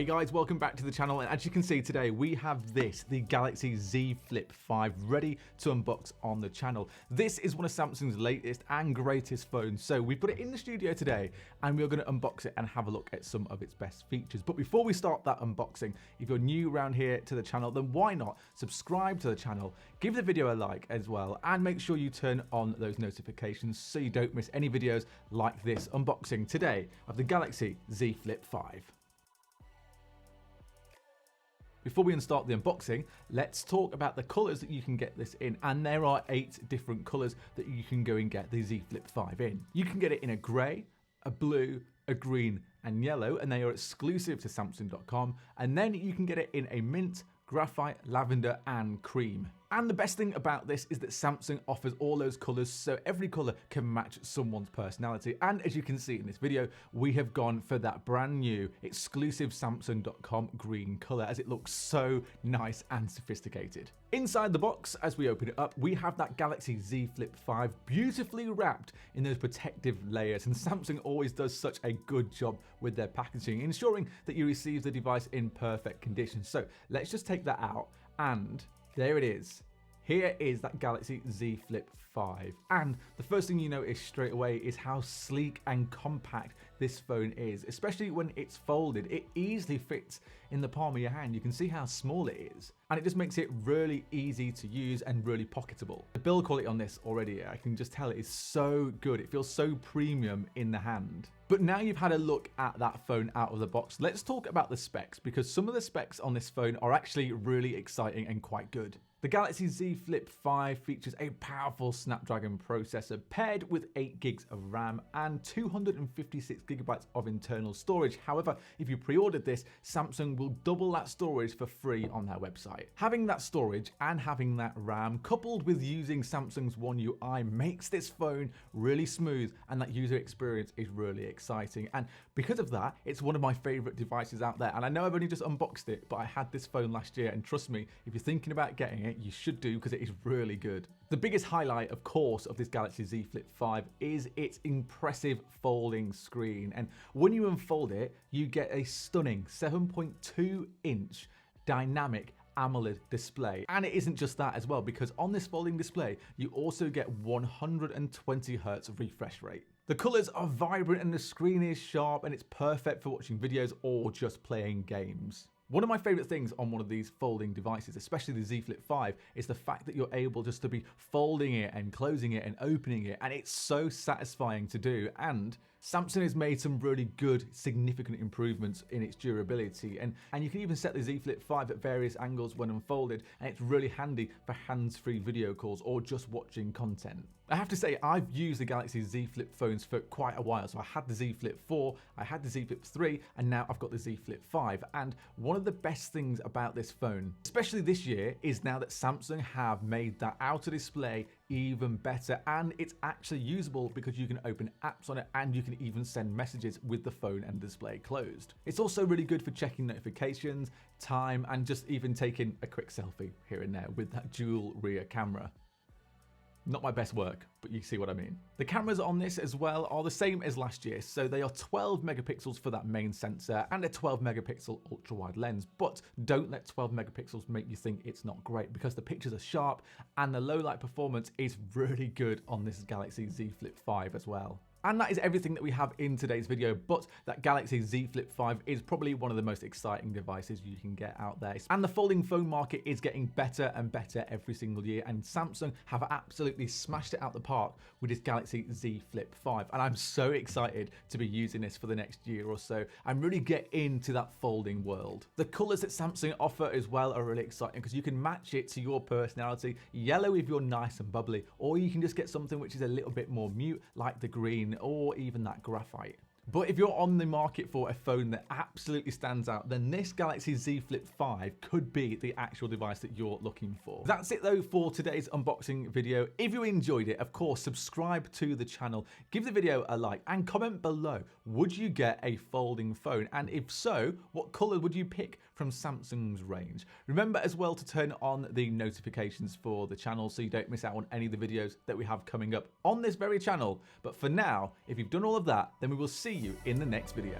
Hey guys, welcome back to the channel, and as you can see today we have the Galaxy Z Flip 5 ready to unbox on the channel. This is one of Samsung's latest and greatest phones, so we've got it in the studio today and we're going to unbox it and have a look at some of its best features. But before we start that unboxing, if you're new around here to the channel, then why not subscribe to the channel, give the video a like as well, and make sure you turn on those notifications so you don't miss any videos like this unboxing today of the Galaxy Z Flip 5. Before we start the unboxing, let's talk about the colours that you can get this in, and there are 8 different colours that you can go and get the Z Flip 5 in. You can get it in a grey, a blue, a green and yellow, and they are exclusive to Samsung.com, and then you can get it in a mint, graphite, lavender and cream. And the best thing about this is that Samsung offers all those colours, so every colour can match someone's personality. And as you can see in this video, we have gone for that brand new exclusive Samsung.com green colour, as it looks so nice and sophisticated. Inside the box, as we open it up, we have that Galaxy Z Flip 5 beautifully wrapped in those protective layers, and Samsung always does such a good job with their packaging, ensuring that you receive the device in perfect condition. So let's just take that out, and there it is. Here is that Galaxy Z Flip 5. And the first thing you notice straight away is how sleek and compact this phone is, especially when it's folded. It easily fits in the palm of your hand. You can see how small it is. And it just makes it really easy to use and really pocketable. The build quality on this already, I can just tell it is so good. It feels so premium in the hand. But now you've had a look at that phone out of the box, let's talk about the specs, because some of the specs on this phone are actually really exciting and quite good. The Galaxy Z Flip 5 features a powerful Snapdragon processor paired with 8 gigs of RAM and 256 gigabytes of internal storage. However, if you pre-ordered this, Samsung will double that storage for free on their website. Having that storage and having that RAM coupled with using Samsung's One UI makes this phone really smooth, and that user experience is really exciting. And because of that, it's one of my favorite devices out there. And I know I've only just unboxed it, but I had this phone last year, and trust me, if you're thinking about getting it, you should do, because it is really good. The biggest highlight, of course, of this Galaxy Z Flip 5 is its impressive folding screen. And when you unfold it, you get a stunning 7.2-inch dynamic AMOLED display. And it isn't just that as well, because on this folding display, you also get 120 Hz refresh rate. The colours are vibrant and the screen is sharp, and it's perfect for watching videos or just playing games. One of my favourite things on one of these folding devices, especially the Z Flip 5, is the fact that you're able just to be folding it and closing it and opening it, and it's so satisfying to do. And Samsung has made some really good, significant improvements in its durability, and you can even set the Z Flip 5 at various angles when unfolded, and it's really handy for hands-free video calls or just watching content. I have to say, I've used the Galaxy Z Flip phones for quite a while. So I had the Z Flip 4, I had the Z Flip 3, and now I've got the Z Flip 5. And one of the best things about this phone, especially this year, is now that Samsung have made that outer display even better, and it's actually usable because you can open apps on it and you can even send messages with the phone and display closed. It's also really good for checking notifications, time, and just even taking a quick selfie here and there with that dual rear camera. Not my best work, but you see what I mean. The cameras on this as well are the same as last year, so they are 12 megapixels for that main sensor and a 12 megapixel ultra wide lens. But don't let 12 megapixels make you think it's not great, because the pictures are sharp and the low light performance is really good on this Galaxy Z Flip 5 as well. And that is everything that we have in today's video, but that Galaxy Z Flip 5 is probably one of the most exciting devices you can get out there. And the folding phone market is getting better and better every single year, and Samsung have absolutely smashed it out the park with this Galaxy Z Flip 5. And I'm so excited to be using this for the next year or so and really get into that folding world. The colours that Samsung offer as well are really exciting, because you can match it to your personality. Yellow if you're nice and bubbly, or you can just get something which is a little bit more mute, like the green or even that graphite. But if you're on the market for a phone that absolutely stands out, then this Galaxy Z Flip 5 could be the actual device that you're looking for. That's it though for today's unboxing video. If you enjoyed it, of course, subscribe to the channel, give the video a like, and comment below, would you get a folding phone? And if so, what colour would you pick from Samsung's range? Remember as well to turn on the notifications for the channel so you don't miss out on any of the videos that we have coming up on this very channel. But for now, if you've done all of that, then we will see you in the next video.